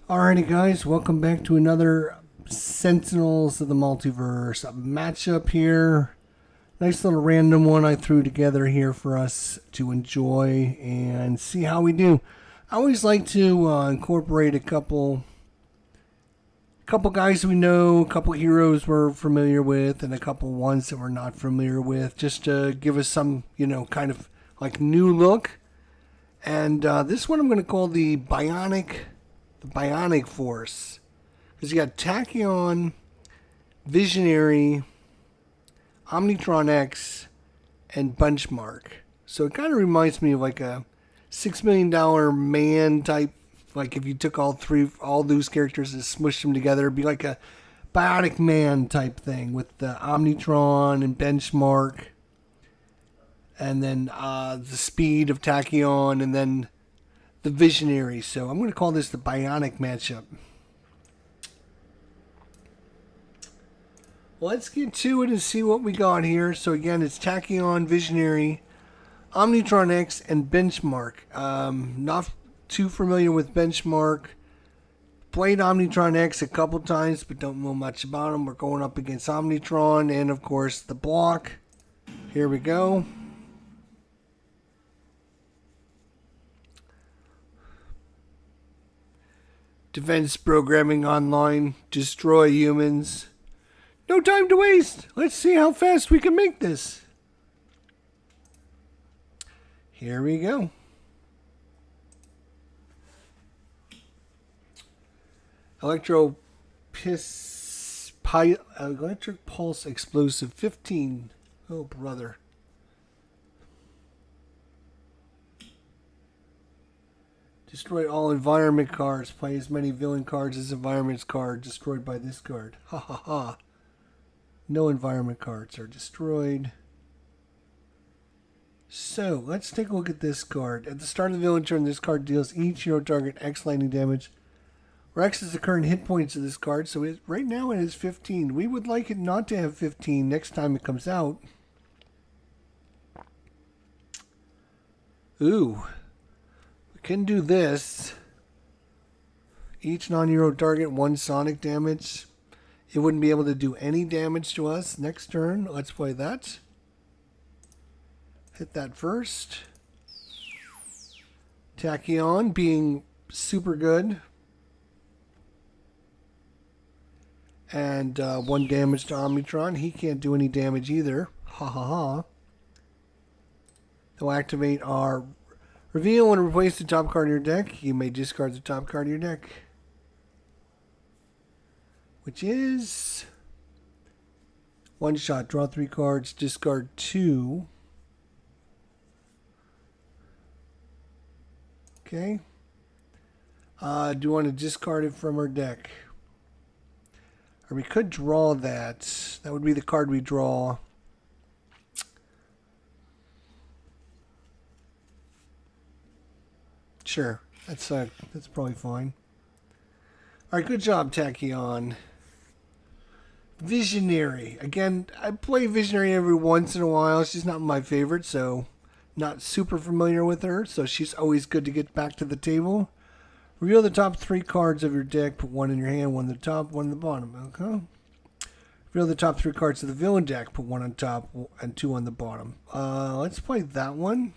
Alrighty, guys, welcome back to another Sentinels of the Multiverse matchup here. Nice little random one I threw together here for us to enjoy and see how we do. I always like to incorporate a couple guys we know, a couple heroes we're familiar with, and a couple ones that we're not familiar with, just to give us some, kind of like new look. And this one I'm going to call the Bionic Force. Because you got Tachyon, Visionary, Omnitron X, and Benchmark. So it kind of reminds me of like a $6 million man type. Like if you took all those characters and smushed them together, it'd be like a Bionic Man type thing with the Omnitron and Benchmark. And then the speed of Tachyon, and then the Visionary. So I'm going to call this the Bionic matchup. Let's get to it and see what we got here. So again, it's Tachyon, Visionary, Omnitron X, and Benchmark. Not too familiar with Benchmark. Played Omnitron X a couple times, but don't know much about him. We're going up against Omnitron, and of course the block. Here we go. Defense programming online. Destroy humans. No time to waste. Let's see how fast we can make this. Here we go. Electric Pulse Explosive 15. Oh, brother. Destroy all environment cards. Play as many villain cards as environments card destroyed by this card. Ha ha ha. No environment cards are destroyed. So, let's take a look at this card. At the start of the villain turn, this card deals each hero target X lightning damage. Where X is the current hit points of this card, so right now it is 15. We would like it not to have 15 next time it comes out. Ooh. Can do this. Each non-hero target, 1 sonic damage. It wouldn't be able to do any damage to us next turn. Let's play that. Hit that first. Tachyon being super good. And 1 damage to Omnitron. He can't do any damage either. Ha ha ha. They'll activate our reveal and replace the top card of your deck. You may discard the top card of your deck. Which is 1 shot. Draw 3 cards. Discard 2. Okay. Do you want to discard it from our deck? Or we could draw that. That would be the card we draw. Sure, that's probably fine. All right, good job, Tachyon. Visionary. Again, I play Visionary every once in a while. She's not my favorite, so not super familiar with her. So she's always good to get back to the table. Reveal the top 3 cards of your deck. Put 1 in your hand, 1 in the top, 1 in the bottom. Okay. Reveal the top 3 cards of the villain deck. Put 1 on top and 2 on the bottom. Let's play that one.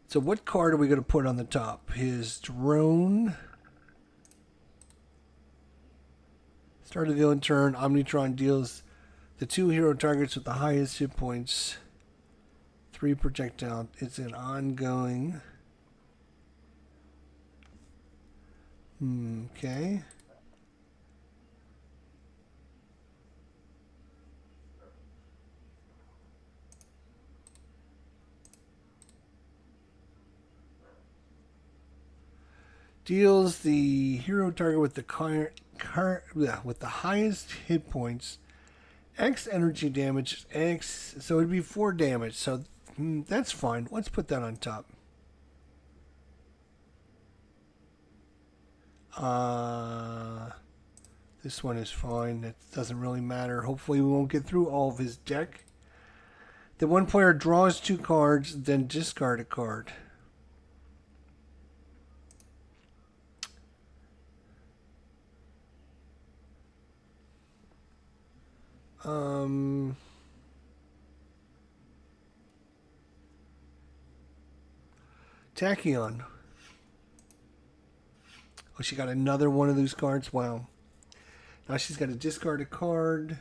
So what card are we going to put on the top? His drone. Start of the villain turn. Omnitron deals the 2 hero targets with the highest hit points 3 projectile. It's an ongoing. Okay. Deals the hero target with the highest hit points X energy damage X, so it'd be 4 damage. So that's fine. Let's put that on top. This one is fine. It doesn't really matter. Hopefully we won't get through all of his deck. Then one player draws 2 cards, then discard a card. Tachyon. Oh, she got another one of those cards? Wow. Now she's got to discard a card.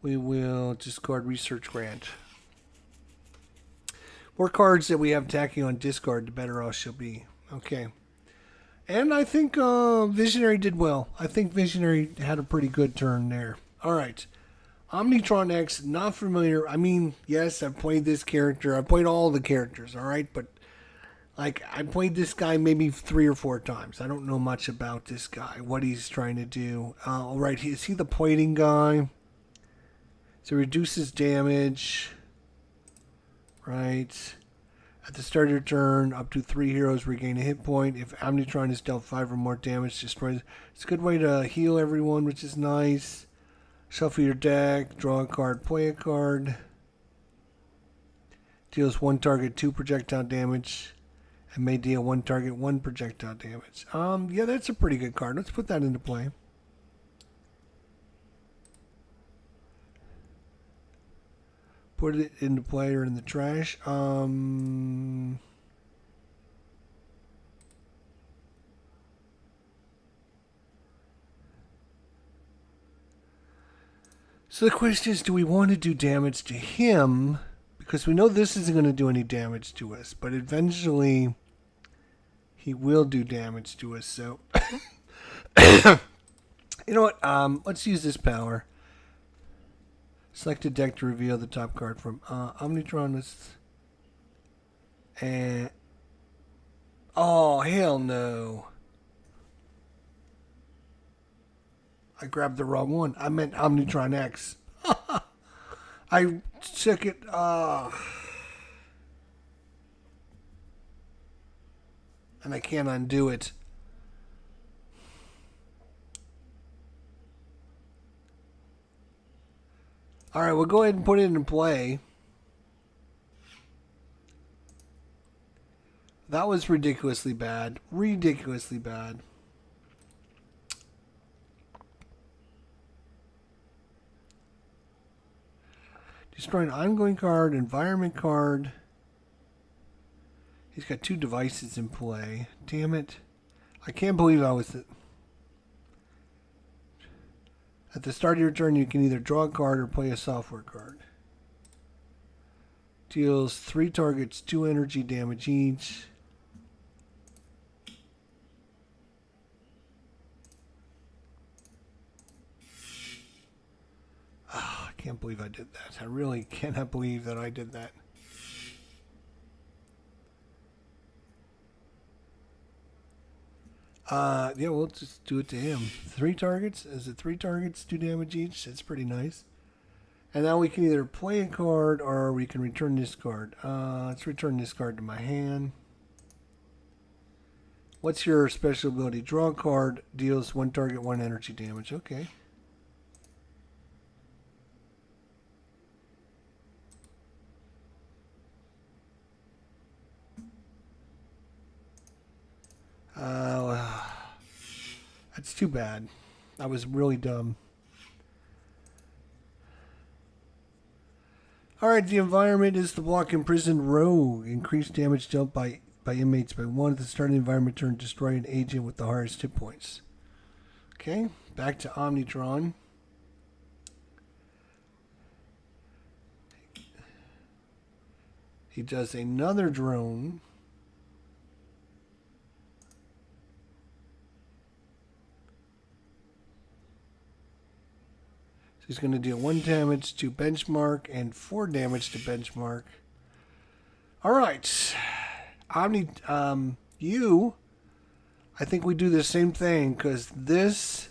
We will discard Research Grant. More cards that we have Tachyon discard, the better off she'll be. Okay. And I think Visionary did well. I think Visionary had a pretty good turn there. All right. Omnitron X, not familiar. I mean, yes, I've played this character. I've played all the characters, all right? But, like, I played this guy maybe 3 or 4 times. I don't know much about this guy, what he's trying to do. All right, is he the plating guy? So reduces damage. Right. At the start of your turn, up to 3 heroes regain a hit point. If Omnitron is dealt 5 or more damage, destroys. It's a good way to heal everyone, which is nice. Shuffle your deck, draw a card, play a card. Deals 1 target 2 projectile damage, and may deal 1 target 1 projectile damage. Yeah, that's a pretty good card. Let's put that into play. Put it into play or in the trash. So the question is, do we want to do damage to him? Because we know this isn't going to do any damage to us, but eventually he will do damage to us. So, you know what? Let's use this power. Select a deck to reveal the top card from Omnitron. And oh, hell no. I grabbed the wrong one. I meant Omnitron X. I took it. And I can't undo it. Alright, we'll go ahead and put it in play. That was ridiculously bad. Ridiculously bad. Destroy an ongoing card, environment card. He's got 2 devices in play. Damn it. I can't believe I was... At the start of your turn, you can either draw a card or play a software card. Deals 3 targets 2 energy damage each. Oh, I can't believe I did that. I really cannot believe that I did that. Yeah, we'll just do it to him. 3 targets? Is it 3 targets, 2 damage each? That's pretty nice. And now we can either play a card or we can return this card. Let's return this card to my hand. What's your special ability? Draw a card, deals 1 target, 1 energy damage. Okay. That's too bad. I was really dumb. Alright, the environment is the block imprisoned rogue. Increased damage dealt by inmates by 1 at the start of the environment turn. Destroy an agent with the highest hit points. Okay, back to Omnitron. He does another drone. He's going to deal 1 damage to Benchmark and 4 damage to Benchmark. Alright. You. I think we do the same thing because this.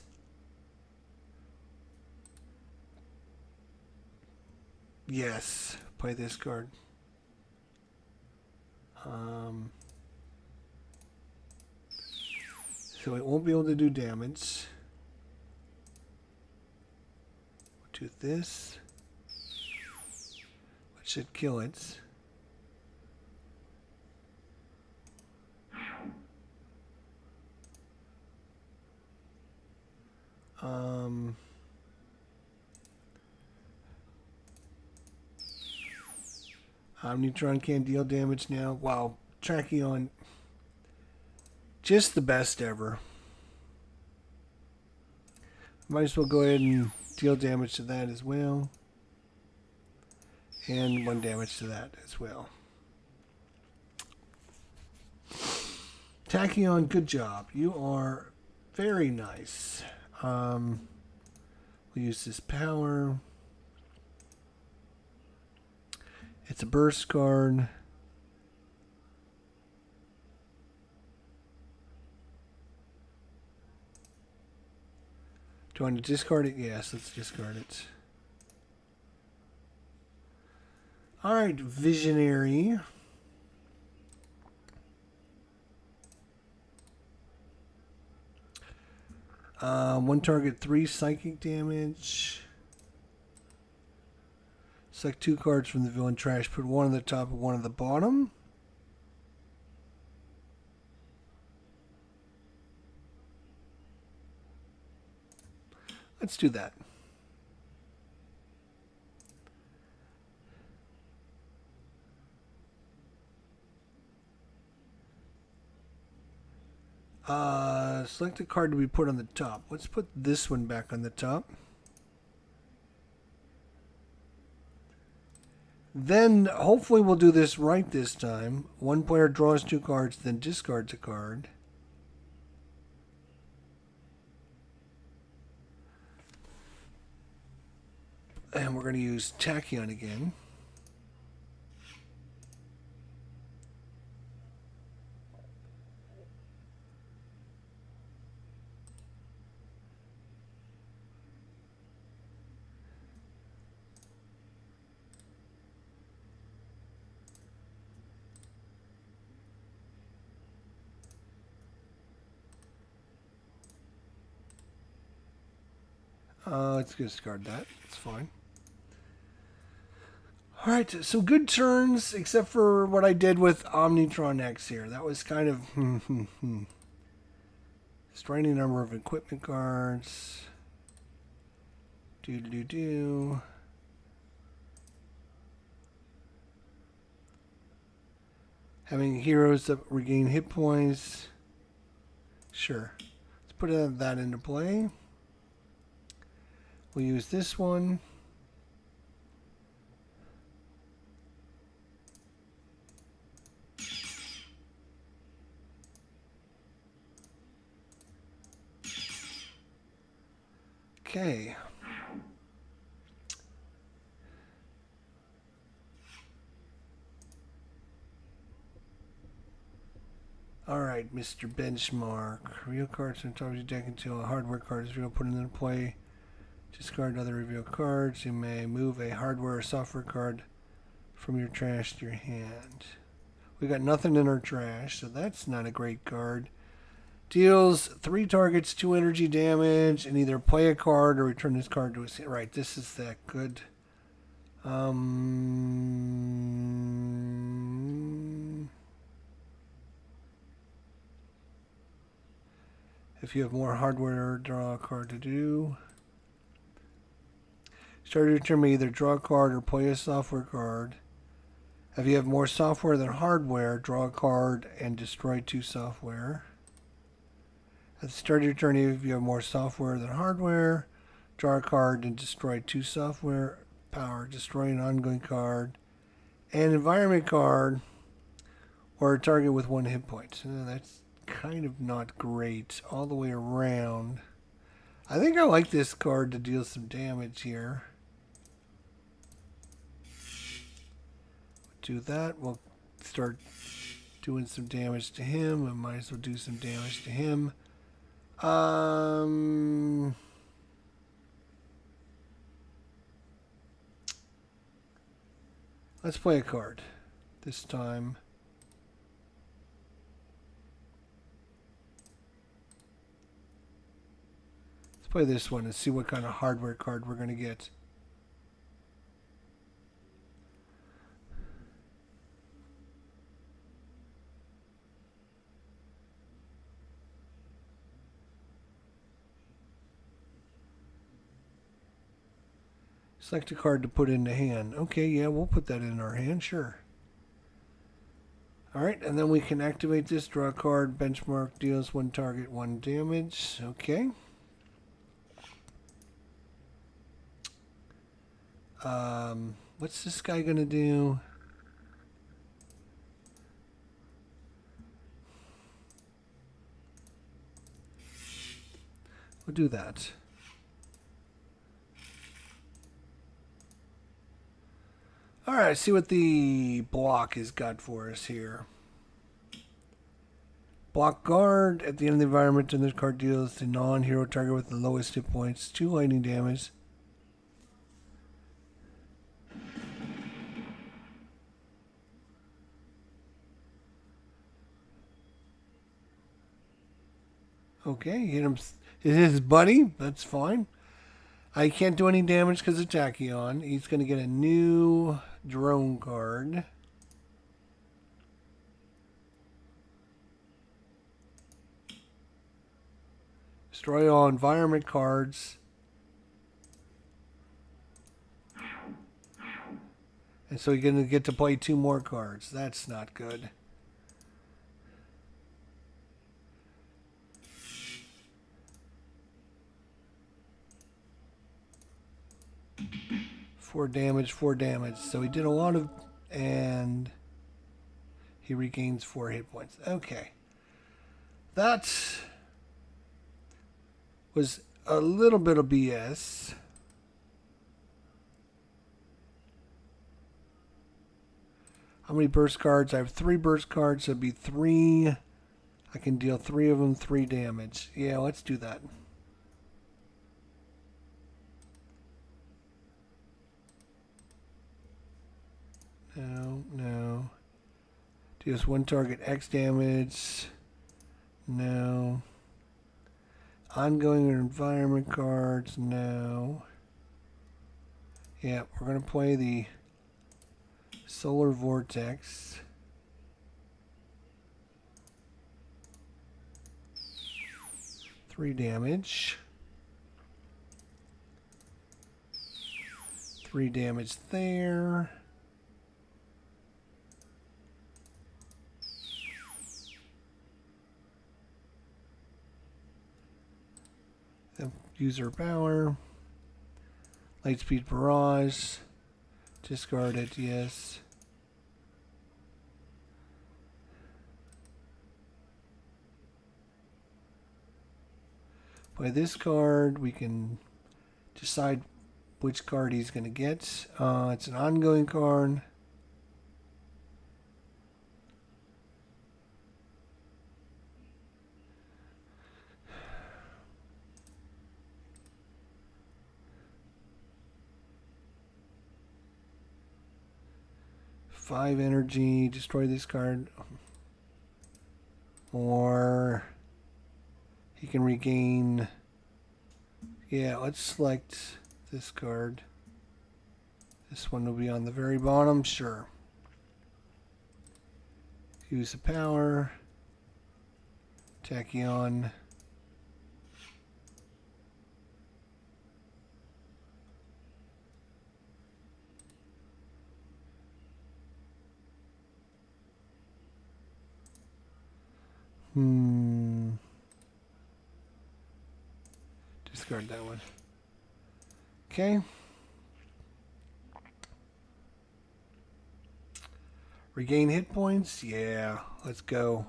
Yes. Play this card. So it won't be able to do damage. Do this, which should kill it. Omnitron can't deal damage now. Wow, Tachyon, just the best ever. Might as well go ahead and deal damage to that as well. And 1 damage to that as well. Tachyon, good job. You are very nice. We'll use this power. It's a burst card. Do I want to discard it? Yes, let's discard it. Alright, Visionary. One target, 3 psychic damage. Select 2 cards from the villain trash. Put 1 on the top and 1 on the bottom. Let's do that. Select a card to be put on the top. Let's put this one back on the top. Then, hopefully we'll do this right this time. One player draws 2 cards, then discards a card. And we're going to use Tachyon again. Let's discard that. It's fine. Alright, so good turns, except for what I did with Omnitron X here. That was kind of... Destroying a number of equipment cards. Do. Having heroes that regain hit points. Sure. Let's put that into play. We'll use this one. Okay. All right, Mr. Benchmark. Reveal cards on top of your deck until a hardware card is revealed. Put it into play. Discard other revealed cards. You may move a hardware or software card from your trash to your hand. We got nothing in our trash, so that's not a great card. Deals 3 targets, 2 energy damage, and either play a card or return this card to a... Right, this is that good. If you have more hardware, draw a card to do. Start your turn, may either draw a card or play a software card. If you have more software than hardware, draw a card and destroy 2 software. At the start of your turn, if you have more software than hardware, draw a card and destroy 2 software. Power, destroy an ongoing card. An environment card or a target with 1 hit point. That's kind of not great all the way around. I think I like this card to deal some damage here. Do that. We'll start doing some damage to him. I might as well do some damage to him. Let's play a card this time. Let's play this one and see what kind of hardware card we're going to get. Select a card to put in the hand. Okay, yeah, we'll put that in our hand, sure. Alright, and then we can activate this. Draw a card. Benchmark deals 1 target, 1 damage. Okay. What's this guy going to do? We'll do that. Alright, see what the block has got for us here. Block guard. At the end of the environment, and this card deals to non-hero target with the lowest hit points 2 lightning damage. Okay, hit him. His buddy. That's fine. I can't do any damage because of Tachyon. He's going to get a new drone card. Destroy all environment cards. And so you're going to get to play 2 more cards. That's not good. Four damage. So he did a lot of, and he regains 4 hit points. Okay. That was a little bit of BS. How many burst cards? I have 3 burst cards, so it'd be 3. I can deal 3 of them 3 damage. Yeah, let's do that. No. Deals 1 target X damage. No. Ongoing or environment cards. No. Yeah, we're going to play the Solar Vortex. Three damage. 3 damage there. User power. Lightspeed barrage. Discard it, yes. By this card, we can decide which card he's going to get. It's an ongoing card. Five energy, destroy this card. Or he can regain. Yeah, let's select this card. This one will be on the very bottom, sure. Use the power. Tachyon. Discard that one. Okay. Regain hit points? Yeah, let's go.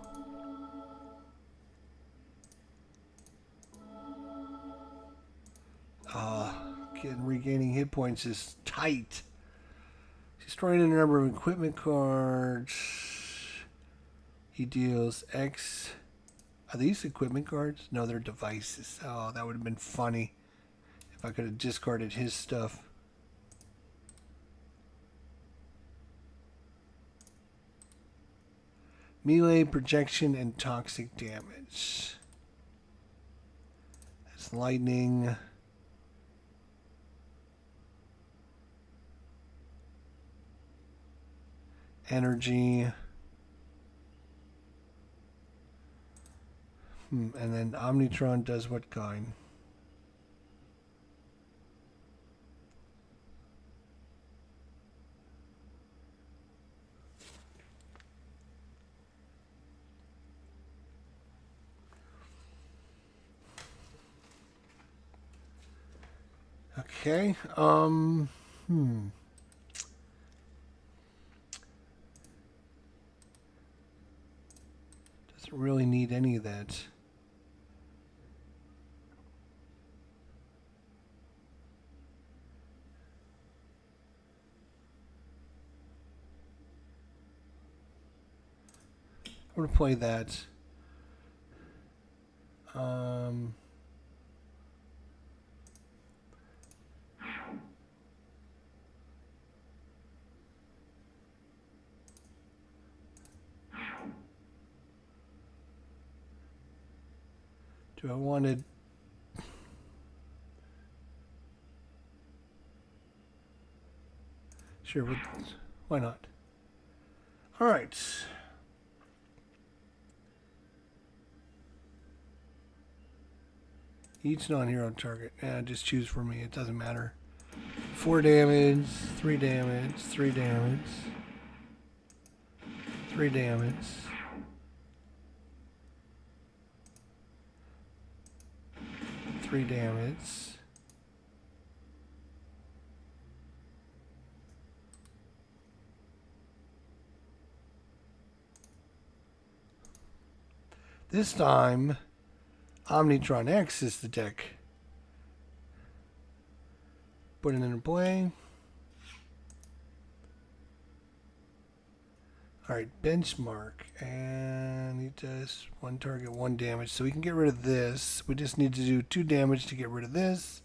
Regaining hit points is tight. Destroying a number of equipment cards. He deals X. Are these equipment cards? No, they're devices. Oh, that would have been funny if I could have discarded his stuff. Melee, projection, and toxic damage. That's lightning. Energy. And then Omnitron does what kind? Okay. Doesn't really need any of that. I'm going to play that. Do I want to... Sure, but why not? All right. Each non-hero target. Just choose for me. It doesn't matter. 4 damage, 3 damage, 3 damage, 3 damage. Three damage. This time, Omnitron X is the deck. Put it into play. Alright, benchmark. And he does 1 target, 1 damage. So we can get rid of this. We just need to do 2 damage to get rid of this.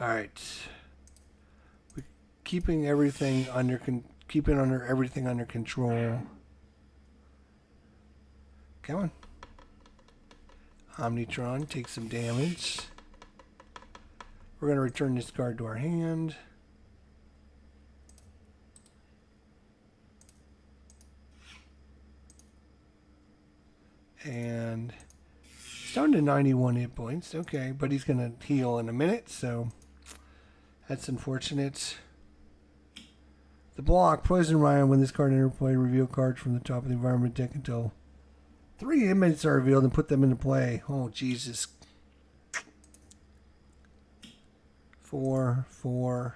All right. We're keeping everything under everything under control. Come on. Omnitron takes some damage. We're going to return this card to our hand. And he's down to 91 hit points. Okay, but he's going to heal in a minute, so that's unfortunate. The block, Poison Ryan, when this card enters play, reveal cards from the top of the environment deck until 3 inmates are revealed and put them into play. Oh, Jesus. 4, 4,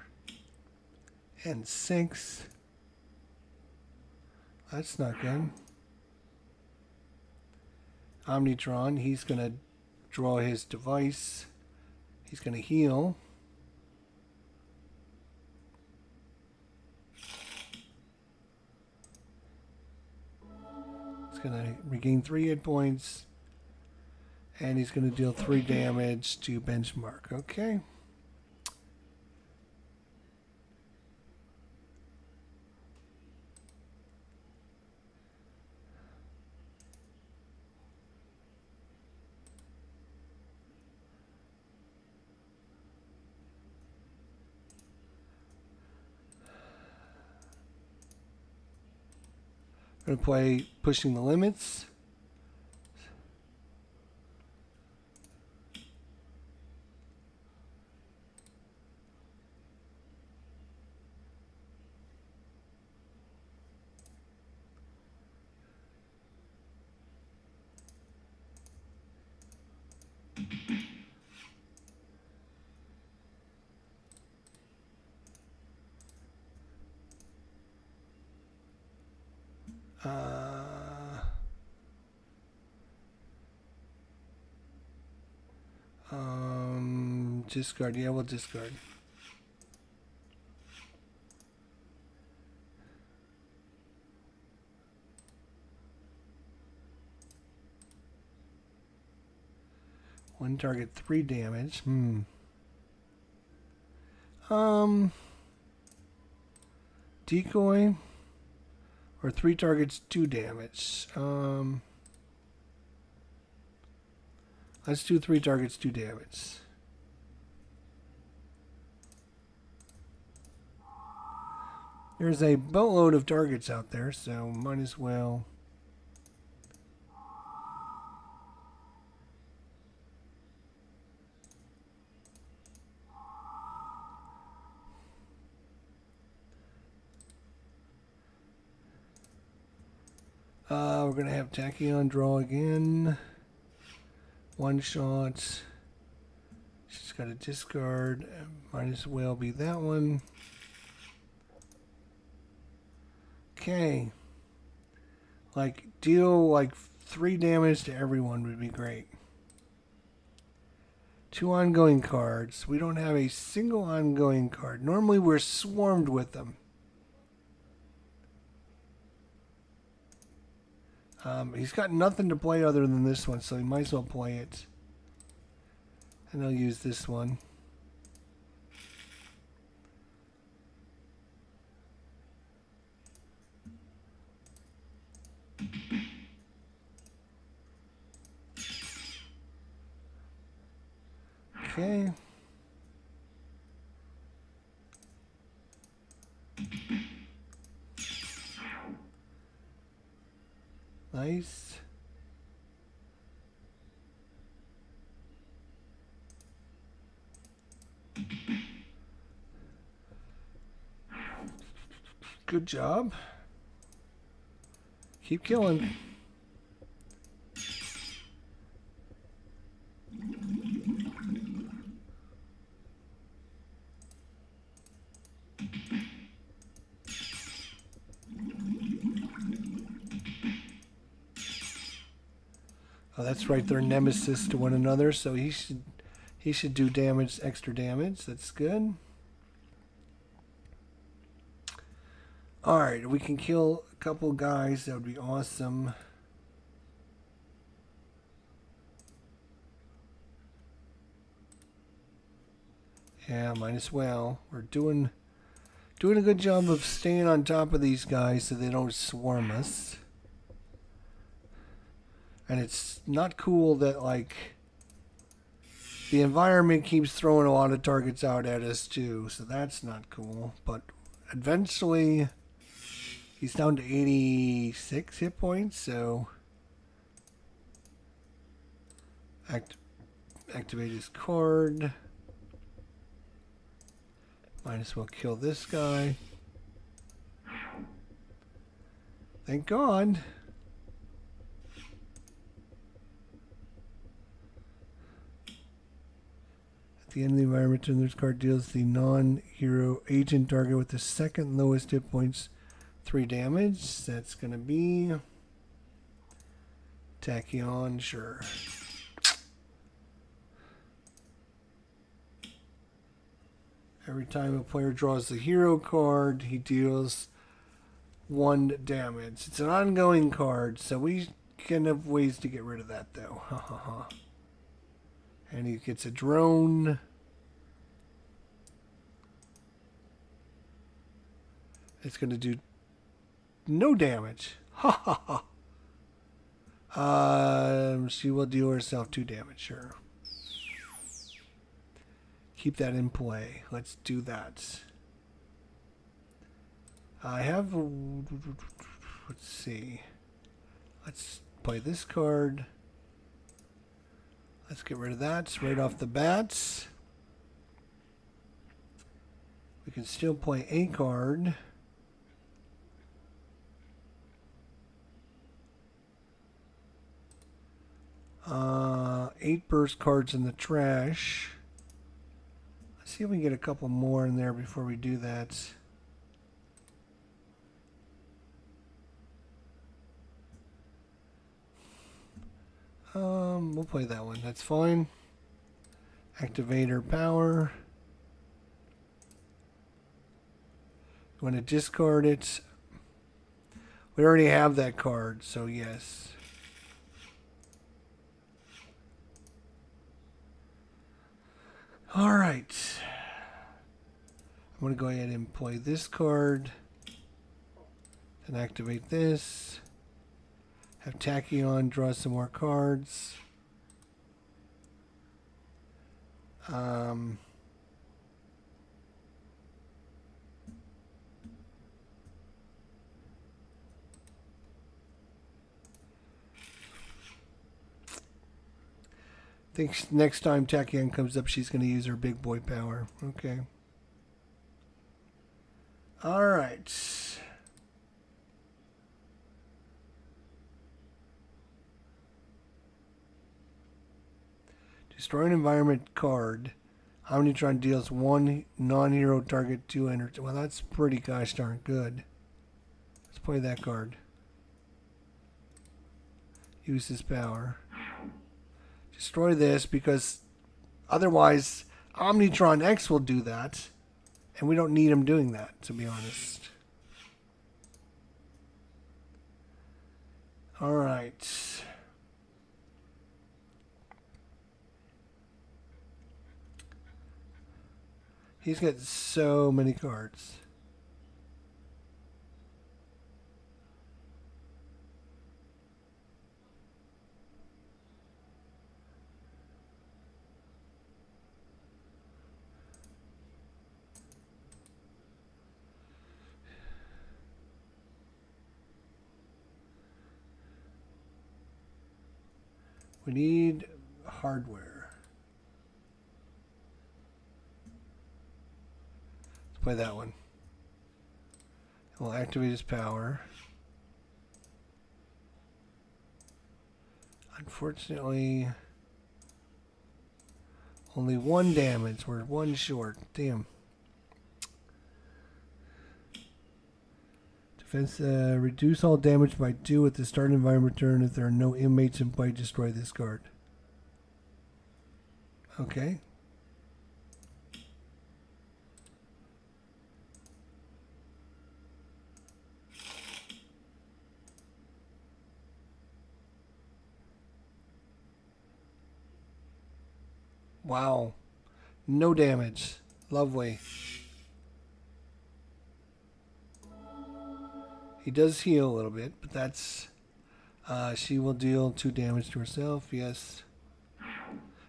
and 6. That's not good. Omnitron, he's going to draw his device. He's going to heal. He's going to regain 3 hit points. And he's going to deal 3 damage to benchmark. Okay. I'm going to play Pushing the Limits. Discard. Yeah, we'll discard. One target, 3 damage. Decoy. Or 3 targets, 2 damage. Let's do 3 targets, 2 damage. There's a boatload of targets out there, so might as well. We're going to have Tachyon draw again. One shot. She's got a discard. Might as well be that one. Okay. Like, deal like 3 damage to everyone would be great. 2 ongoing cards. We don't have a single ongoing card. Normally we're swarmed with them. He's got nothing to play other than this one, so he might as well play it. And I'll use this one. Okay. Nice. Good job. Keep killing. Oh, that's right. They're nemesis to one another, so he should do damage, extra damage. That's good. All right, we can kill a couple guys. That would be awesome. Yeah, might as well. We're doing a good job of staying on top of these guys so they don't swarm us. And it's not cool that, like, the environment keeps throwing a lot of targets out at us too, so that's not cool. But eventually, he's down to 86 hit points, so activate his card. Might as well kill this guy. Thank God. At the end of the environment turn, this card deals the non-hero agent target with the second lowest hit points 3 damage. That's going to be Tachyon, sure. Every time a player draws the hero card, he deals 1 damage. It's an ongoing card, so we can have ways to get rid of that, though. And he gets a drone. It's going to do no damage. She will deal herself 2 damage, sure. Keep that in play. Let's do that. I have... Let's see. Let's play this card. Let's get rid of that right off the bat. We can still play a card. Eight burst cards in the trash. Let's see if we can get a couple more in there before we do that. We'll play that one. That's fine. Activate her power. You want to discard it? We already have that card, so yes. All right. I'm going to go ahead and play this card. And activate this. Have Tachyon draw some more cards. think next time Tachyon comes up, she's going to use her big boy power. Okay. All right. Destroy an environment card. Omnitron deals one non-hero target 2 energy. Well, that's pretty gosh darn good. Let's play that card. Use his power. Destroy this because otherwise Omnitron X will do that. And we don't need him doing that, to be honest. Alright. He's got so many cards. We need hardware. Let's play that one. We'll activate his power. Unfortunately, only 1 damage. We're 1 short. Damn. Defense, reduce all damage by 2 at the start environment turn. If there are no inmates in play, destroy this card. Okay. Wow. No damage. Lovely. He does heal a little bit, but that's... she will deal 2 damage to herself, yes.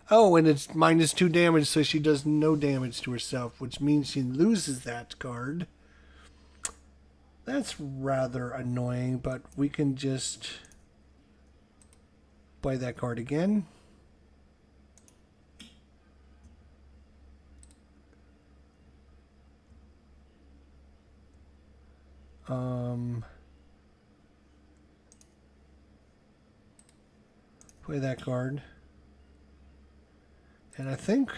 Oh, and it's minus 2 damage, so she does no damage to herself, which means she loses that card. That's rather annoying, but we can just play that card again. Play that card. And I think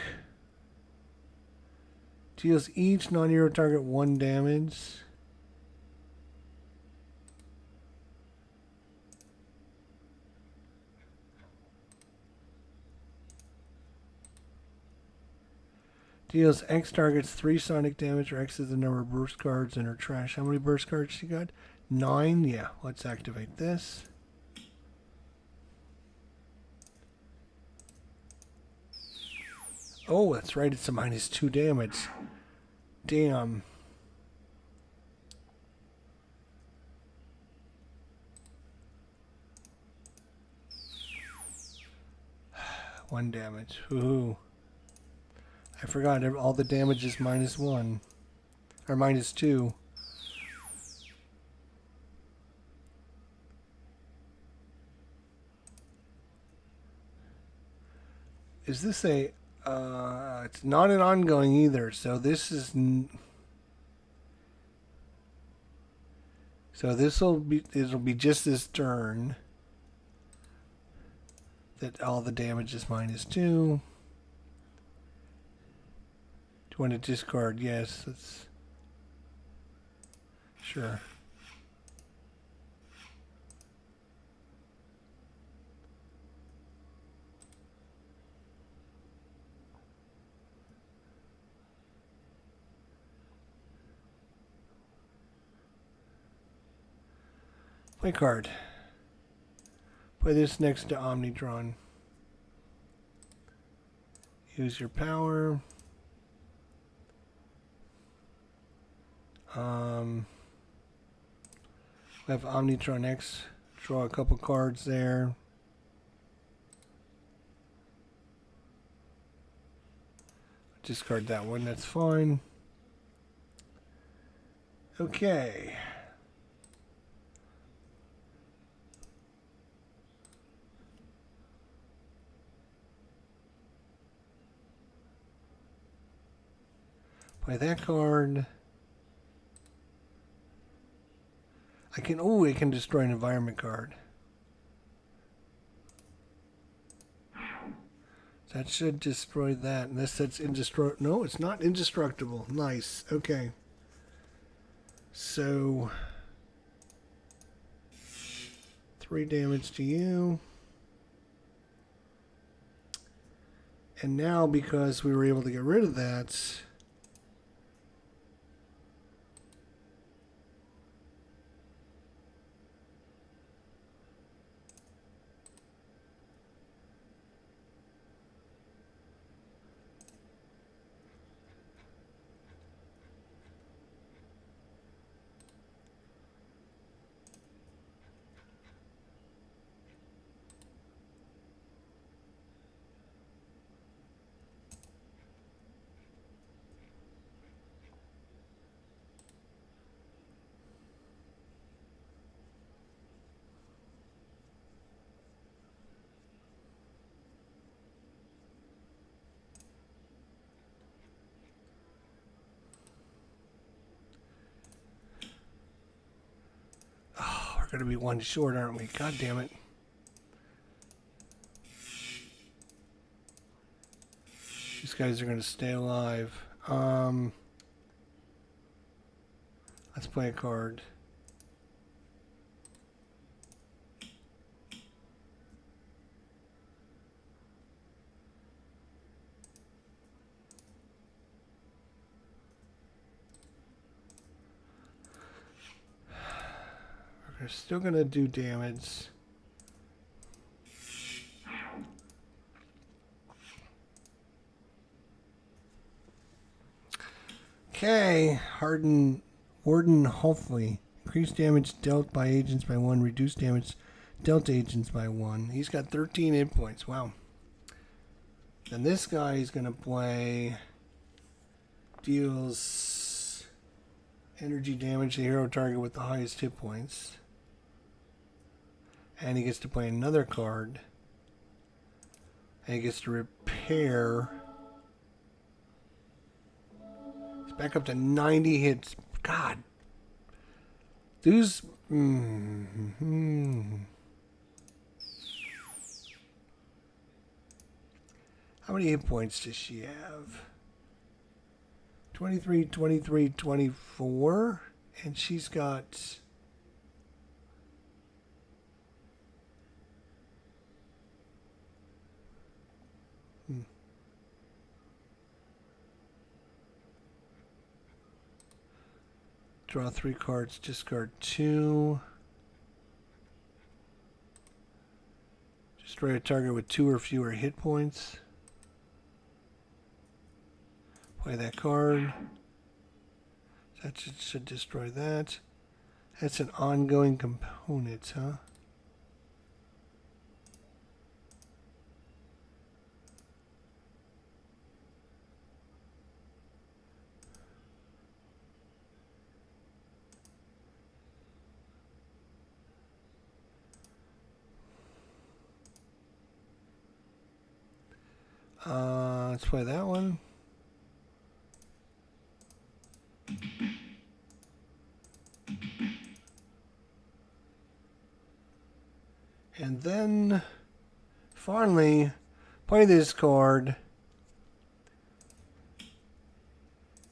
deals each non-hero target 1 damage. Deals X targets 3 sonic damage, or X is the number of burst cards in her trash. How many burst cards she got? 9? Yeah, let's activate this. Oh, that's right, it's a minus 2 damage. Damn. One damage. Ooh. I forgot all the damage is minus 1. Or minus 2. Is this a... it's not an ongoing either, so this is... So it'll be just this turn that all the damage is minus 2. Do you want to discard? Yes, that's... Sure. Play card. Play this next to Omnitron. Use your power. We have Omnitron X. Draw a couple cards there. Discard that one. That's fine. Okay. Play that card. I can destroy an environment card. That should destroy that. Unless that's indestructible. No, it's not indestructible. Nice. Okay. So 3 damage to you. And now, because we were able to get rid of that, we're going to be one short, aren't we? God damn it. These guys are going to stay alive. Let's play a card. We're still going to do damage. Okay, Warden hopefully. Increase damage dealt by agents by 1, reduce damage dealt to agents by 1. He's got 13 hit points. Wow. Then this guy is going to play, deals energy damage to the hero target with the highest hit points. And he gets to play another card. And he gets to repair. He's back up to 90 hits. God. Those. How many hit points does she have? 23, 23, 24. And she's got. Draw 3 cards, discard 2. Destroy a target with 2 or fewer hit points. Play that card. That should destroy that. That's an ongoing component, huh? Let's play that one. And then, finally, play this card.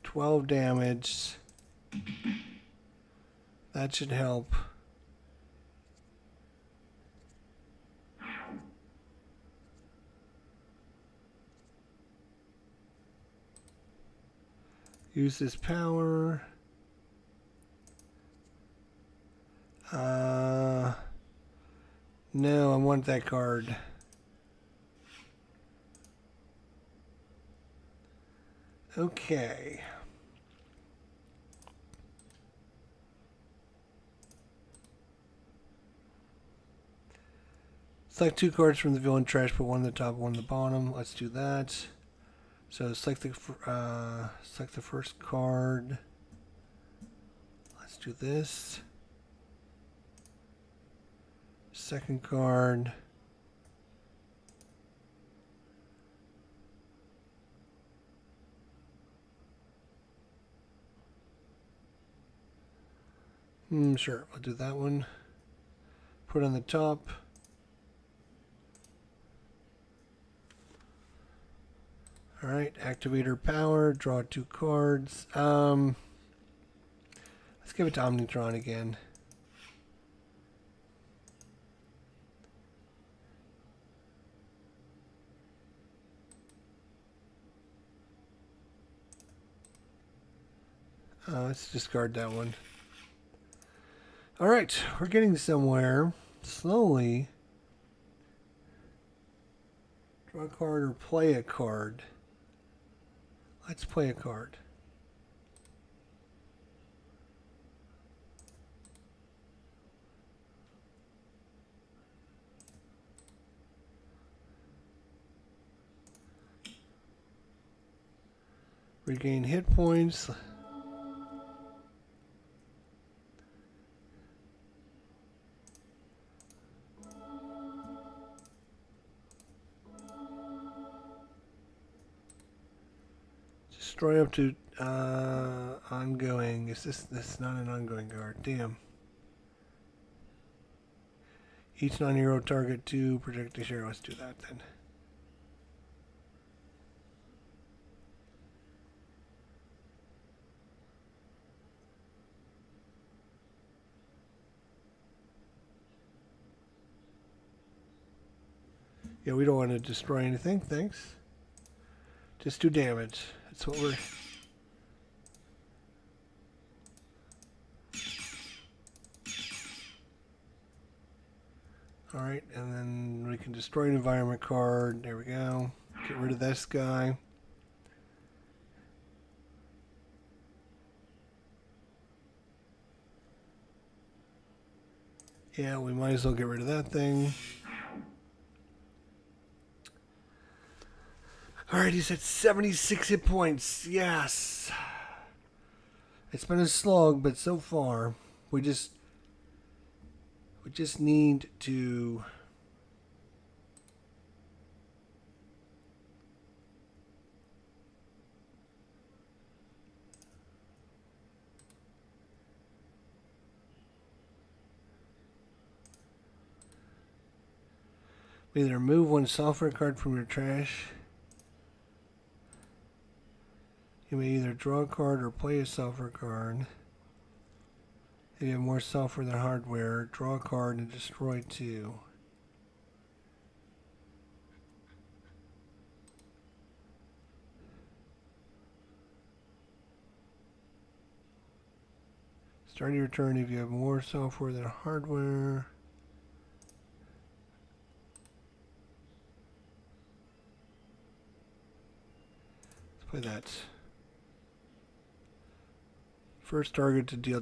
12 damage. That should help. Use this power. No, I want that card. Okay. Select 2 cards from the villain trash, put 1 on the top, 1 on the bottom. Let's do that. So select the first card. Let's do this. Second card. Sure, I'll do that one. Put on the top. Alright, activator power, draw 2 cards. Let's give it to Omnitron again. Let's discard that one. Alright, we're getting somewhere. Slowly. Draw a card or play a card. Let's play a card. Regain hit points. Destroy up to ongoing. Is this not an ongoing card? Damn. Each non-hero target to protect this hero. Let's do that then. Yeah, we don't want to destroy anything. Thanks. Just do damage. That's what we're... Alright, and then we can destroy an environment card. There we go. Get rid of this guy. Yeah, we might as well get rid of that thing. Alright, he's at 76 hit points. Yes. It's been a slog, but so far, we just need to either remove one software card from your trash. You may either draw a card or play a software card. If you have more software than hardware, draw a card and destroy 2. Start your turn if you have more software than hardware. Let's play that. First target to deal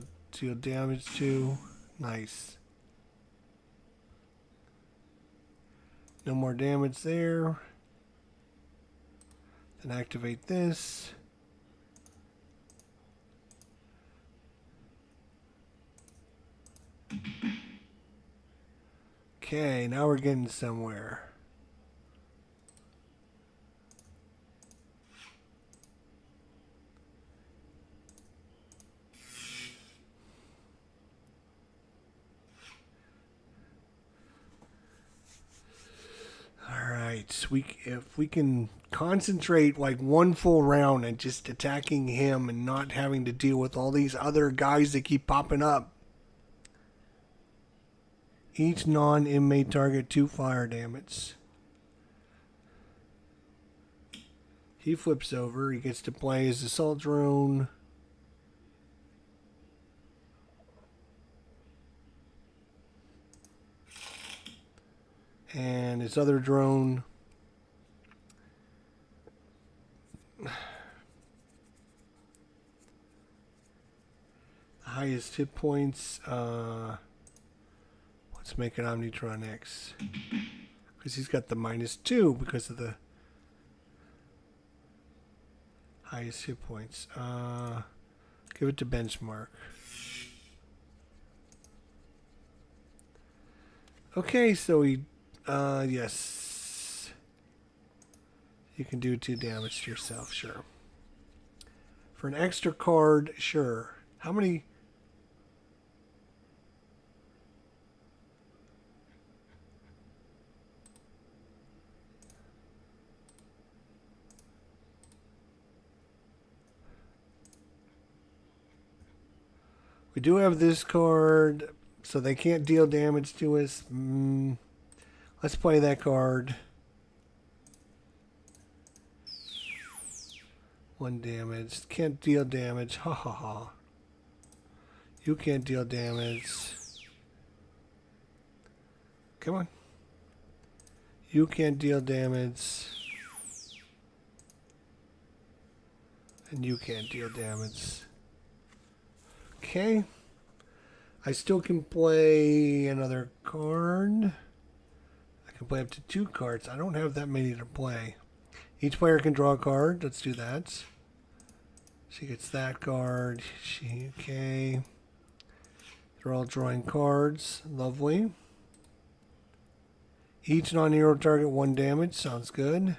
damage to. Nice. No more damage there. Then activate this. Okay, now we're getting somewhere. Alright, if we can concentrate like one full round and just attacking him and not having to deal with all these other guys that keep popping up. Each non-inmate target 2 fire damage. He flips over. He gets to play his assault drone. And his other drone. Highest hit points. Let's make an Omnitron X. Because he's got the -2 because of the highest hit points. Give it to benchmark. Okay, so he, yes. You can do 2 damage to yourself, sure. For an extra card, sure. How many? We do have this card, so they can't deal damage to us. Let's play that card. 1 damage. Can't deal damage. Ha ha ha. You can't deal damage. Come on. You can't deal damage. And you can't deal damage. Okay. I still can play another card. I can play up to 2 cards. I don't have that many to play. Each player can draw a card. Let's do that. She gets that card. Okay. They're all drawing cards. Lovely. Each non-hero target 1 damage. Sounds good.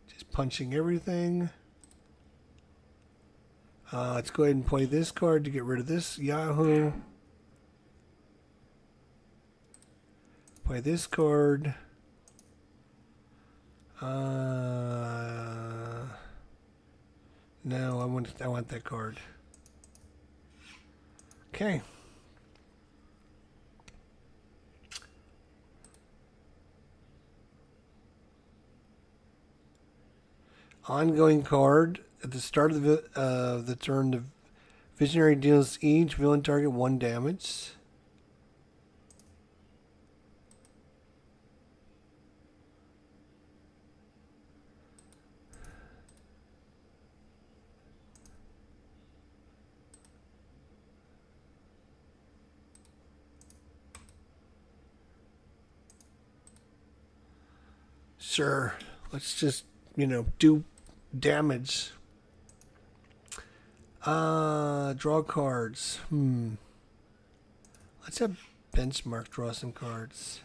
Just punching everything. Let's go ahead and play this card to get rid of this Yahoo. Play this card. No, I want that card. Okay. Ongoing card. At the start of the turn, the Visionary deals each villain target 1 damage. Sure. Let's just, do damage. Draw cards. Let's have Benchmark draw some cards.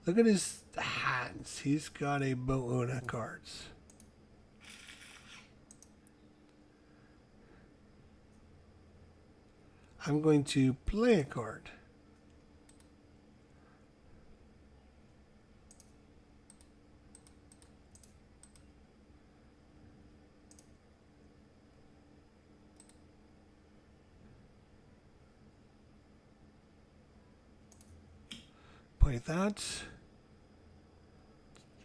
Look at his hands. He's got a boatload of cards. I'm going to play a card. Play that.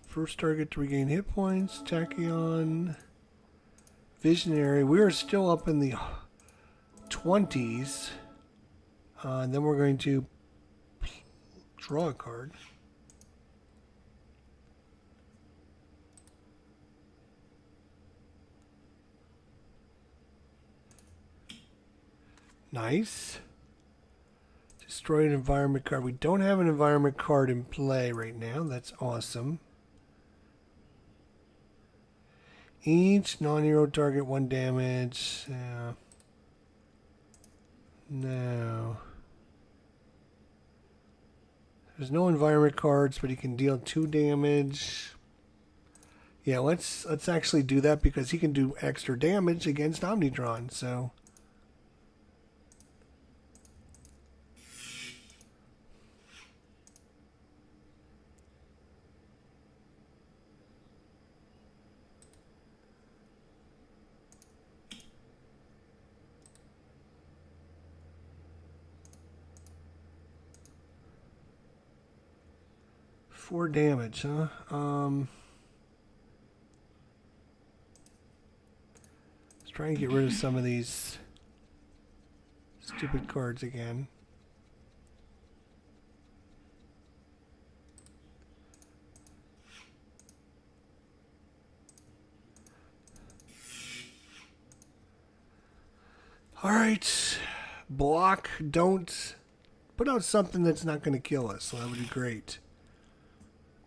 First target to regain hit points. Tachyon. Visionary. We are still up in the 20s. And then we're going to draw a card. Nice. Destroy an environment card. We don't have an environment card in play right now. That's awesome. Each non-hero target 1 damage. No. There's no environment cards, but he can deal 2 damage. Yeah, let's actually do that because he can do extra damage against Omnitron. So. Four damage, huh? Let's try and get rid of some of these stupid cards again. All right, block. Don't put out something that's not going to kill us. So that would be great.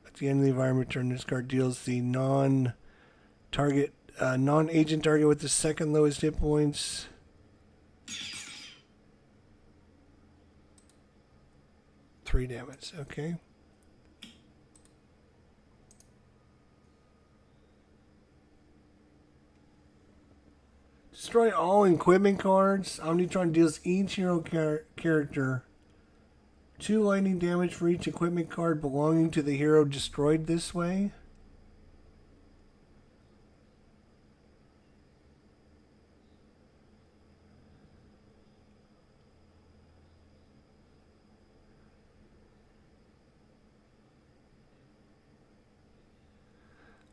At the end of the environment turn, this card deals the non-agent target with the second lowest hit points. Three damage. Okay. Destroy all equipment cards. Omnitron deals each hero character 2 lightning damage for each equipment card belonging to the hero destroyed this way.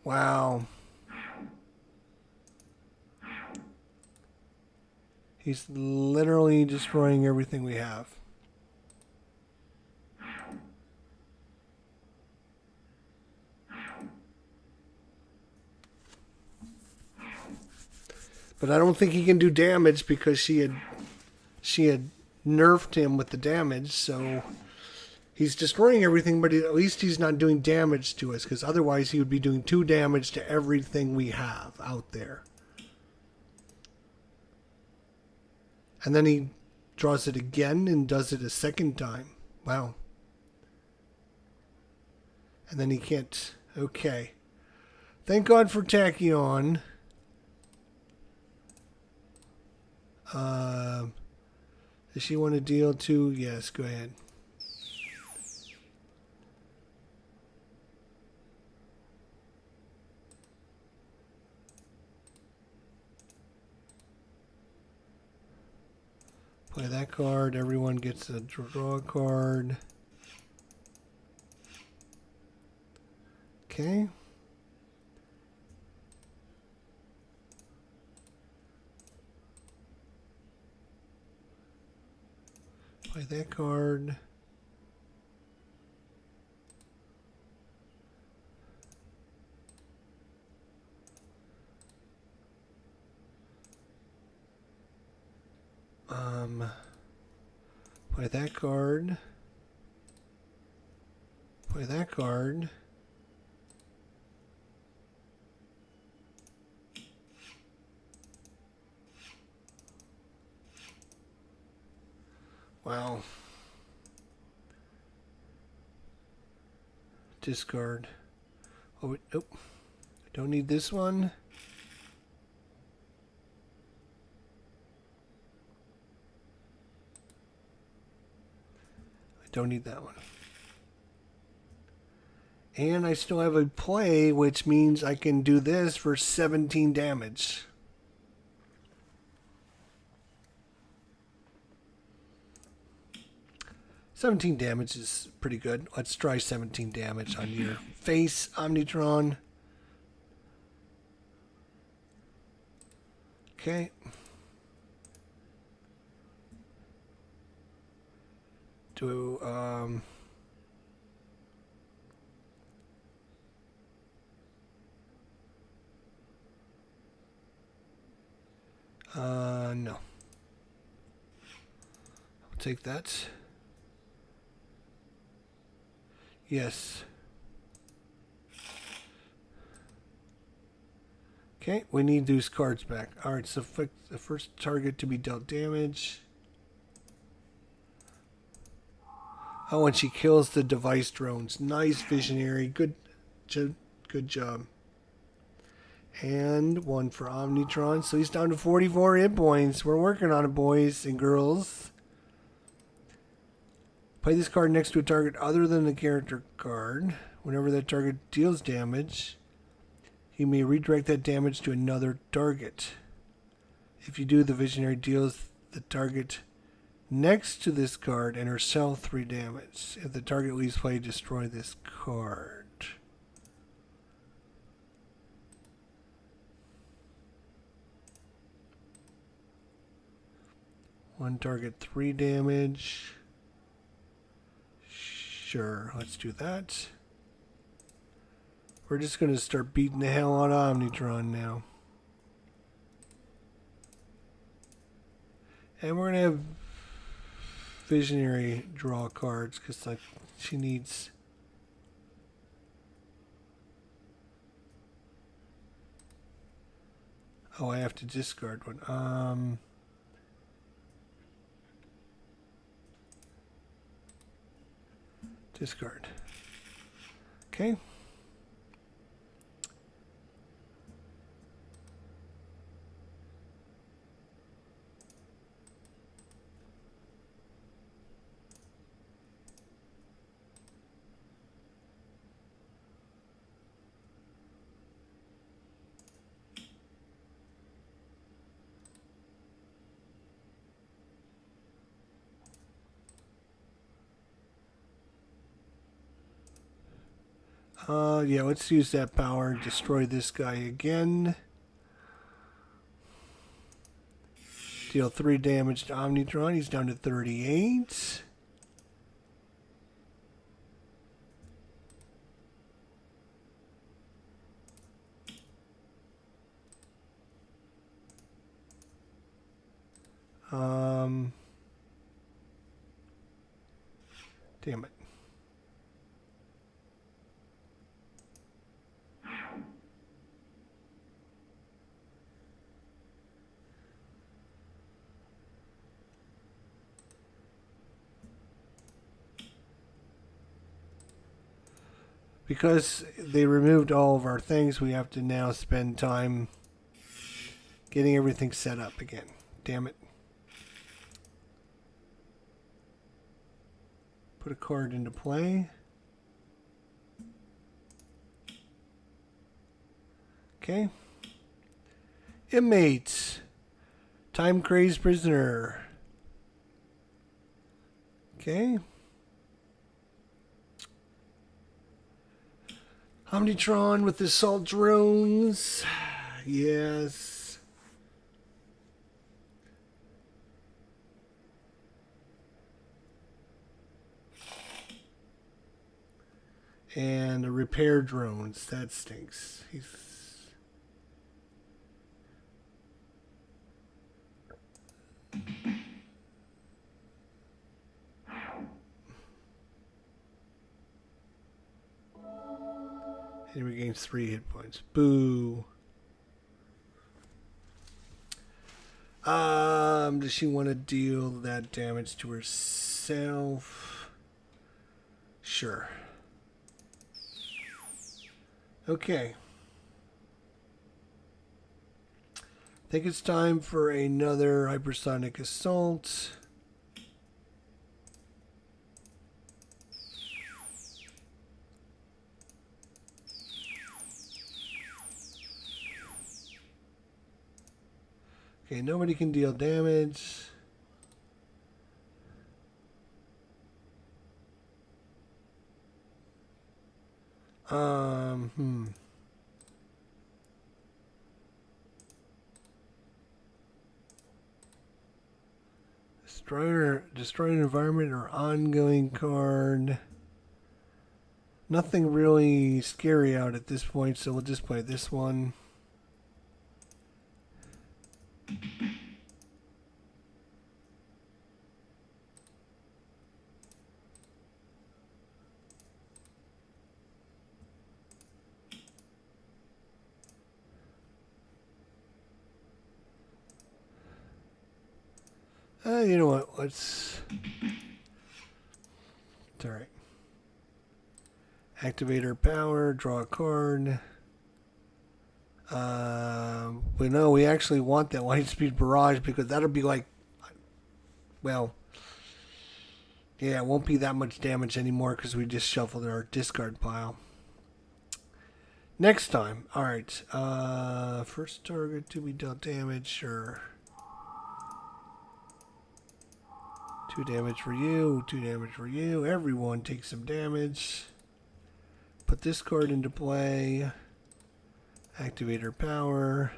Wow. He's literally destroying everything we have. But I don't think he can do damage because she had nerfed him with the damage, so he's destroying everything, but at least he's not doing damage to us, because otherwise he would be doing 2 damage to everything we have out there. And then he draws it again and does it a second time. Wow. And then he can't. Okay. Thank God for Tachyon. Does she want to deal too? Yes, go ahead. Play that card. Everyone gets a draw card. Okay. Play that card. Play that card. Play that card. Wow. Discard. Oh, wait, nope. I don't need this one. I don't need that one. And I still have a play, which means I can do this for 17 damage. $17 damage is pretty good. Let's try 17 damage on your face, Omnitron. Okay. No. I'll take that. Yes. Okay, we need those cards back. Alright, so the first target to be dealt damage. Oh, and she kills the device drones. Nice, Visionary. Good job. And one for Omnitron. So he's down to 44 hit points. We're working on it, boys and girls. Play this card next to a target other than the character card. Whenever that target deals damage, you may redirect that damage to another target. If you do, the Visionary deals the target next to this card and herself 3 damage. If the target leaves play, destroy this card. One target, 3 damage. Sure, let's do that. We're just going to start beating the hell out of Omnitron now. And we're going to have Visionary draw cards because like she needs... Oh, I have to discard one. Discard. Okay. Yeah, let's use that power and destroy this guy again. Deal 3 damage to Omnitron. He's down to 38. Damn it. Because they removed all of our things, we have to now spend time getting everything set up again. Damn it. Put a card into play. Okay. Inmates. Time crazed prisoner. Okay. Omnitron with assault drones. Yes. And the repair drones. That stinks. He regains 3 hit points. Boo. Does she want to deal that damage to herself? Sure. Okay. I think it's time for another hypersonic assault. Okay, nobody can deal damage. Destroy an environment or ongoing card. Nothing really scary out at this point, so we'll just play this one. You know what? It's alright. Activate her power, draw a card. But no, we actually want that Lightspeed Barrage because that'll be like, well, yeah, it won't be that much damage anymore because we just shuffled our discard pile. Next time. Alright. First target to be dealt damage, sure. 2 damage for you, 2 damage for you. Everyone takes some damage. Put this card into play. Activate her power.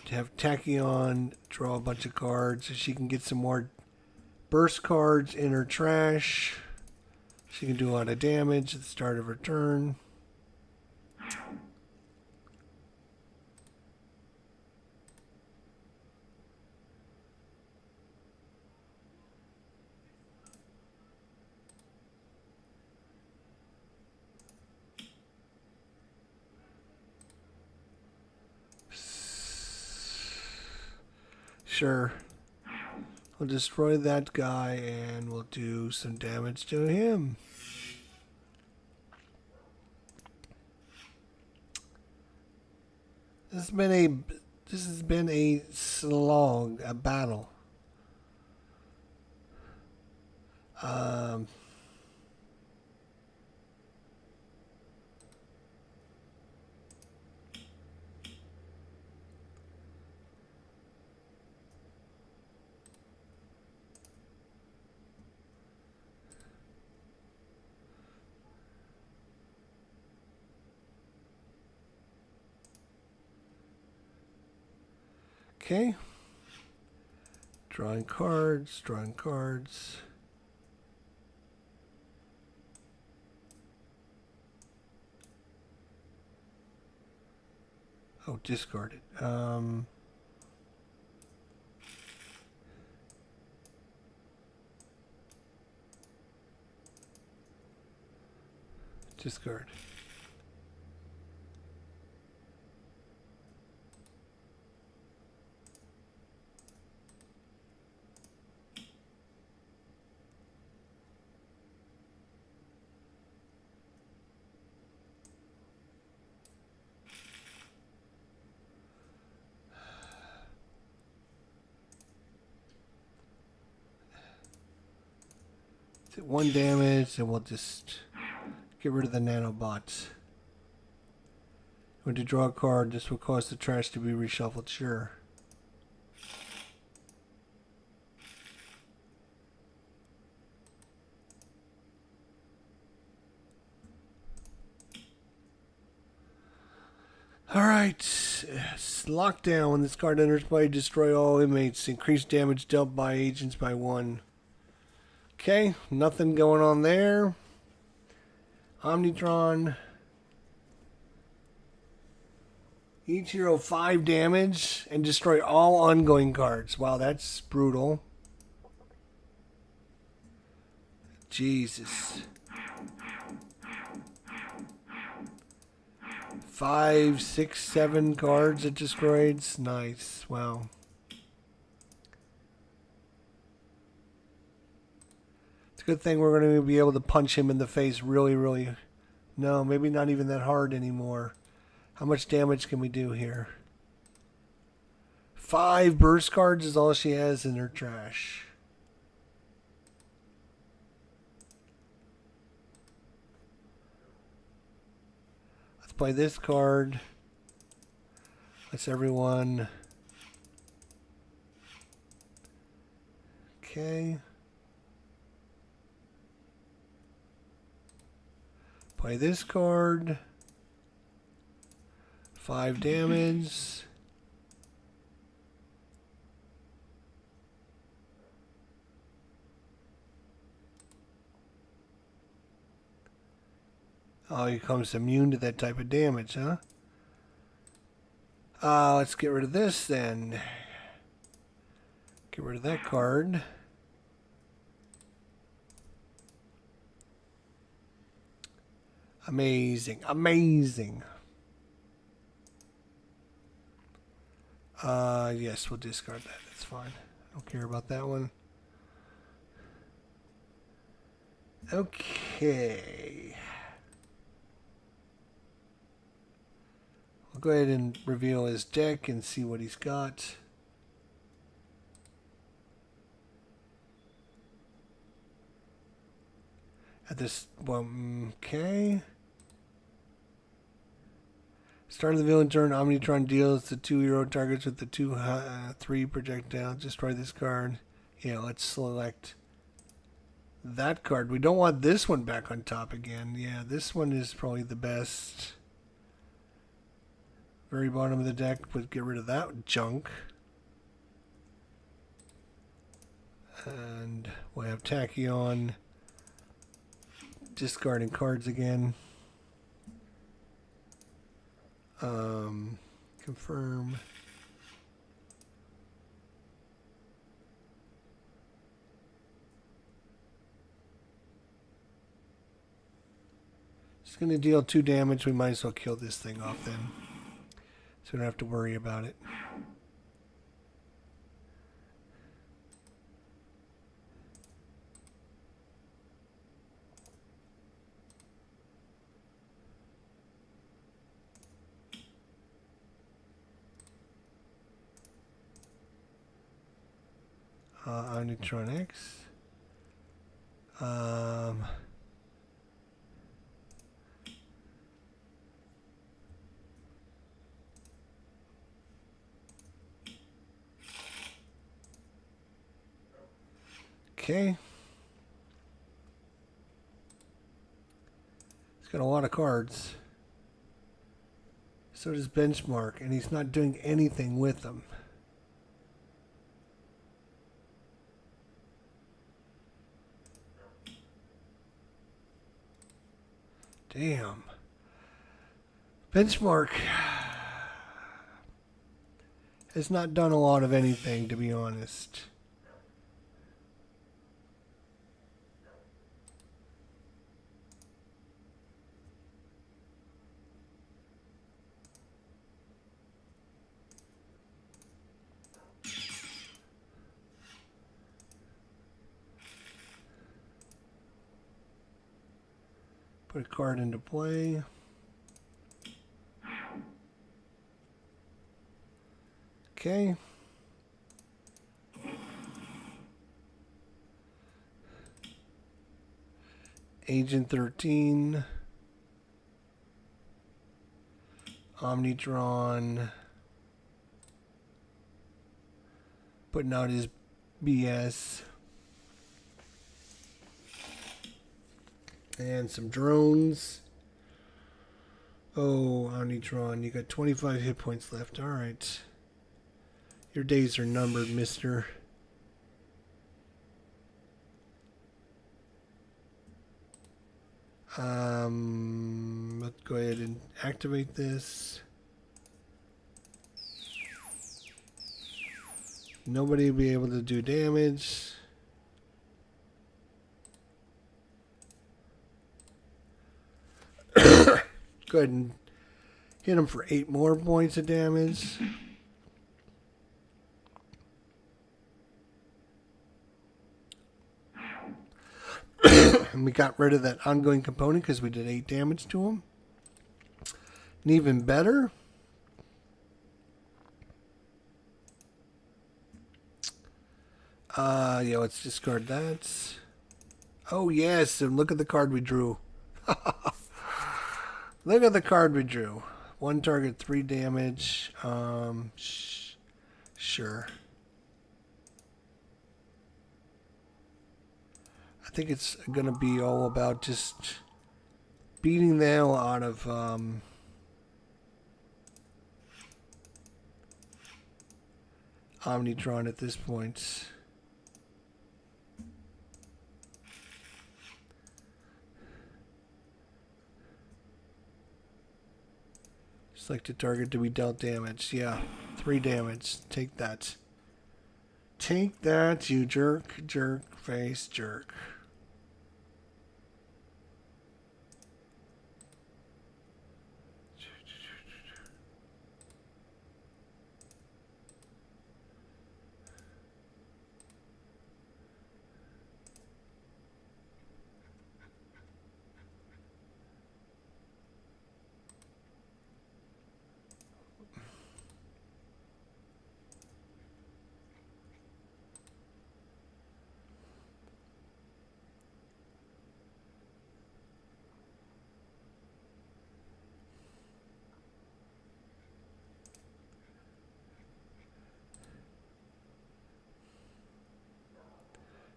To have Tachyon draw a bunch of cards so she can get some more burst cards in her trash. She can do a lot of damage at the start of her turn. Sure. We'll destroy that guy and we'll do some damage to him. This has been a slog, a battle. Okay. Drawing cards, drawing cards. Oh, discarded. Discard. Is it 1 damage? And we'll just get rid of the nanobots. When to draw a card, this will cause the trash to be reshuffled. Sure. Alright. Lockdown. When this card enters play, destroy all inmates. Increase damage dealt by agents by 1. Okay. Nothing going on there. Omnitron. Each hero 5 damage and destroy all ongoing cards. Wow, that's brutal. Jesus. 5, 6, 7 cards it destroyed. Nice. Wow. It's a good thing we're going to be able to punch him in the face really, really. No, maybe not even that hard anymore. How much damage can we do here? 5 burst cards is all she has in her trash. Let's play this card. Let's everyone. Okay. Play this card. 5 damage. Oh, he becomes immune to that type of damage, huh? Let's get rid of this then. Get rid of that card. Amazing. Amazing. Yes, we'll discard that. That's fine. I don't care about that one. Okay. I'll go ahead and reveal his deck and see what he's got. At this one, okay. Start of the villain turn, Omnitron deals the 2 hero targets with the 2/3 projectile. Destroy this card. Yeah, let's select that card. We don't want this one back on top again. Yeah, this one is probably the best. Very bottom of the deck, but get rid of that junk. And we'll have Tachyon discarding cards again. Confirm. It's going to deal 2 damage. We might as well kill this thing off then. So we don't have to worry about it. Omnitron X. Okay. He's got a lot of cards. So does Benchmark, and he's not doing anything with them. Damn. Benchmark has not done a lot of anything, to be honest. Put a card into play. Okay. Agent 13. Omnitron. Putting out his BS. And some drones. Oh, Omnitron, you got 25 hit points left. Alright. Your days are numbered, mister. Let's go ahead and activate this. Nobody will be able to do damage. Go ahead and hit him for 8 more points of damage. And we got rid of that ongoing component because we did 8 damage to him. And even better, yeah, let's discard that. Oh yes, and look at the card we drew. Look at the card we drew. 1 target, 3 damage. Sure. I think it's going to be all about just beating the hell out of Omnitron at this point. Select a target to be dealt damage. Yeah, 3 damage. Take that. Take that, you jerk, jerk, face, jerk.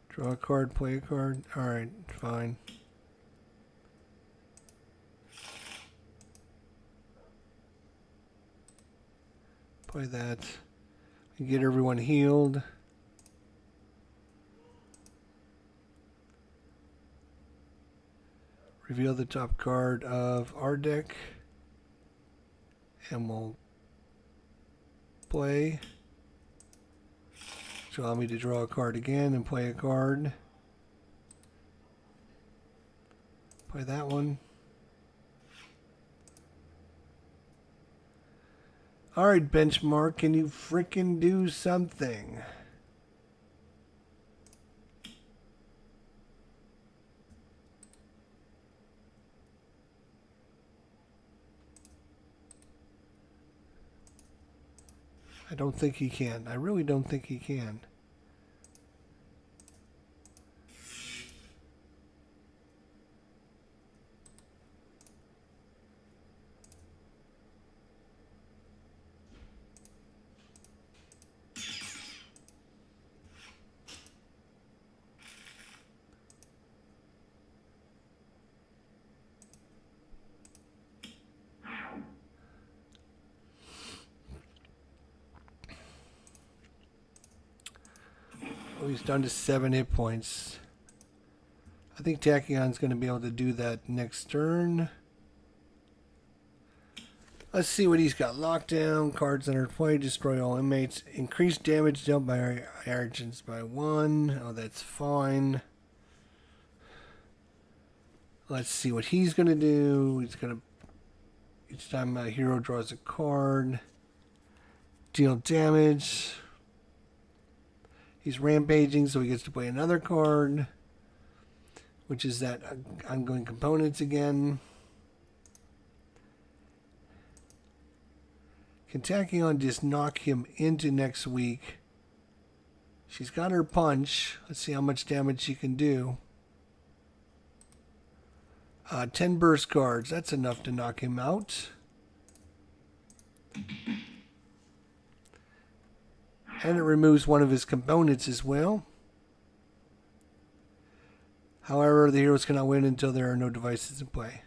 Draw a card, play a card. Alright, fine. Play that. Get everyone healed. Reveal the top card of our deck. And we'll play. So allow me to draw a card again and play a card. Play that one. Alright, Benchmark, can you frickin' do something? I don't think he can. I really don't think he can. Oh, he's down to 7 hit points. I think Tachyon's going to be able to do that next turn. Let's see what he's got. Lockdown, cards enter play, destroy all inmates, increase damage dealt by agents by 1. Oh, that's fine. Let's see what he's going to do. He's going to, each time a hero draws a card, deal damage. He's rampaging, so he gets to play another card, which is that ongoing components again. Can Tachyon just knock him into next week? She's got her punch. Let's see how much damage she can do. 10 burst cards. That's enough to knock him out. And it removes one of his components as well. However, the heroes cannot win until there are no devices in play.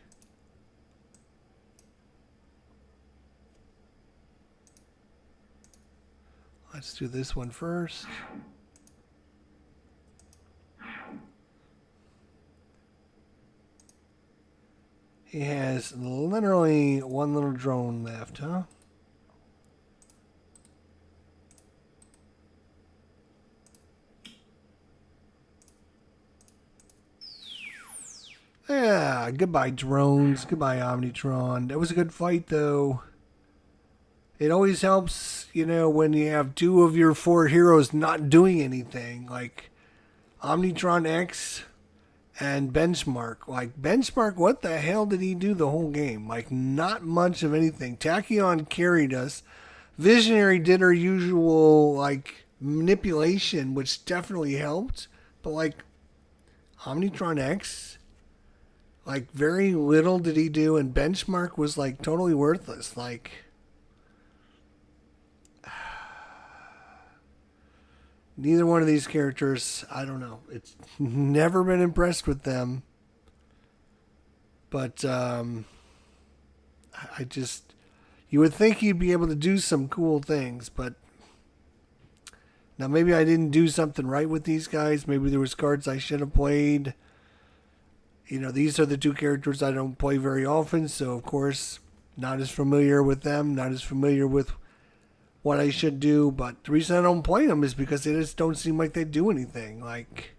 Let's do this one first. He has literally one little drone left, huh? Yeah, goodbye drones, goodbye Omnitron. That was a good fight though. It always helps, you know, when you have 2 of your 4 heroes not doing anything, like Omnitron X and Benchmark. Like, Benchmark, what the hell did he do the whole game? Like, not much of anything. Tachyon carried us. Visionary did her usual, like, manipulation, which definitely helped. But, like, Omnitron X, like, very little did he do, and Benchmark was, like, totally worthless. Like, neither one of these characters, I don't know. It's never been impressed with them. But I just, you would think you'd be able to do some cool things. But now maybe I didn't do something right with these guys. Maybe there was cards I should have played. You know, these are the 2 characters I don't play very often. So, of course, not as familiar with them. Not as familiar with what I should do, but the reason I don't play them is because they just don't seem like they do anything. Like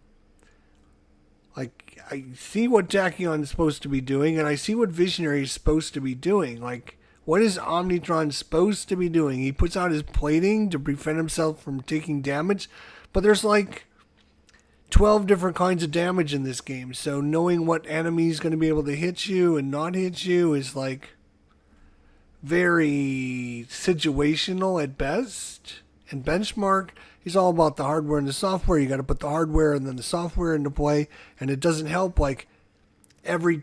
I see what Tachyon is supposed to be doing, and I see what Visionary is supposed to be doing. Like, what is Omnitron supposed to be doing? He puts out his plating to prevent himself from taking damage, but there's like 12 different kinds of damage in this game, so knowing what enemy is going to be able to hit you and not hit you is like very situational at best. And Benchmark is all about the hardware and the software. You got to put the hardware and then the software into play, and it doesn't help. Like, every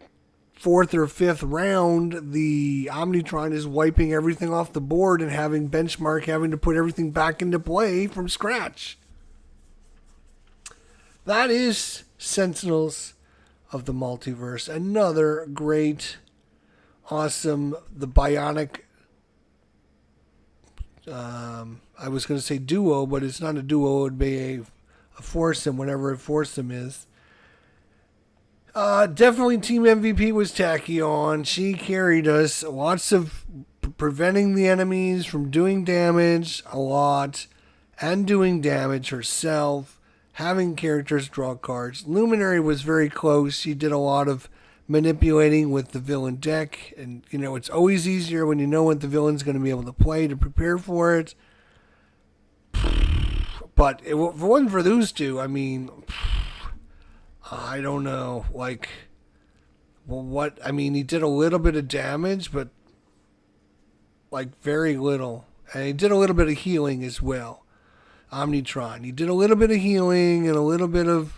4th or 5th round, the Omnitron is wiping everything off the board and having Benchmark having to put everything back into play from scratch. That is Sentinels of the Multiverse. Another great, awesome, the bionic, I was going to say duo, but it's not a duo. It would be a foursome, whatever a foursome is. Definitely Team MVP was Tachyon. She carried us. Lots of preventing the enemies from doing damage a lot, and doing damage herself, having characters draw cards. Luminary was very close. She did a lot of manipulating with the villain deck, and you know, it's always easier when you know what the villain's going to be able to play to prepare for it. But if it wasn't for those 2, I mean, I don't know, like, well, what, I mean, he did a little bit of damage, but like very little, and he did a little bit of healing as well. Omnitron, he did a little bit of healing and a little bit of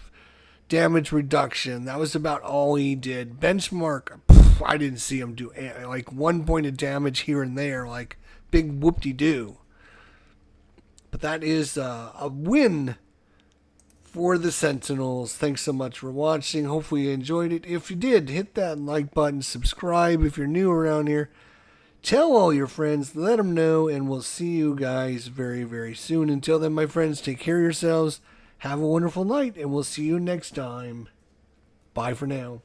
damage reduction. That was about all he did. Benchmark, I didn't see him do like 1 point of damage here and there, like big whoop-de-doo. But that is a win for the Sentinels. Thanks so much for watching. Hopefully you enjoyed it. If you did, hit that like button, subscribe if you're new around here. Tell all your friends, let them know, and we'll see you guys very, very soon. Until then, my friends, take care of yourselves. Have a wonderful night, and we'll see you next time. Bye for now.